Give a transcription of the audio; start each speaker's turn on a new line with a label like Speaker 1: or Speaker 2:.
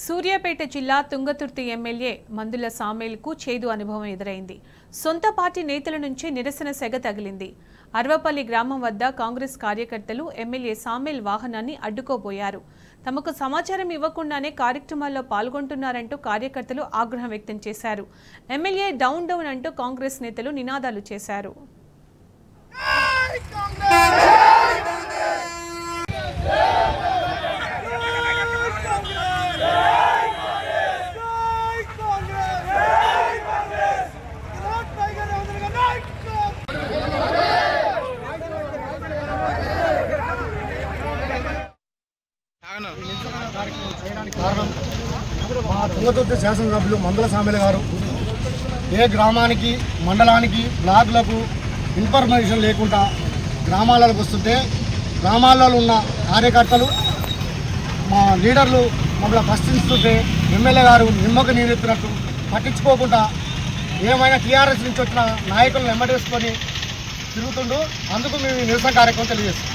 Speaker 1: సూర్యాపేట జిల్లా తుంగతుర్తి ఎమ్మెల్యే మందుల సామేల్కు చేదు అనుభవం ఎదురైంది. సొంత పార్టీ నేతల నుంచి నిరసన సెగ తగిలింది. అర్వపల్లి గ్రామం వద్ద కాంగ్రెస్ కార్యకర్తలు ఎమ్మెల్యే సామేల్ వాహనాన్ని అడ్డుకోబోయారు. తమకు సమాచారం ఇవ్వకుండానే కార్యక్రమాల్లో పాల్గొంటున్నారంటూ కార్యకర్తలు ఆగ్రహం వ్యక్తం చేశారు. ఎమ్మెల్యే డౌన్ డౌన్ అంటూ కాంగ్రెస్ నేతలు నినాదాలు చేశారు.
Speaker 2: మా తుంగతుర్తి శాసనసభ్యులు మందుల సామేల్ గారు ఏ గ్రామానికి మండలానికి బ్లాకులకు ఇన్ఫర్మేషన్ లేకుండా గ్రామాలకు వస్తుంటే గ్రామాలలో ఉన్న కార్యకర్తలు మా లీడర్లు మమ్మల్ని ప్రశ్నిస్తుంటే ఎమ్మెల్యే గారు నిమ్మకు నీరెత్తినట్టు పట్టించుకోకుండా ఏమైనా టీఆర్ఎస్ నుంచి వచ్చిన నాయకులను వెంబడేసుకొని తిరుగుతుండు. అందుకు మేము నిరసన కార్యక్రమం తెలియజేస్తాం.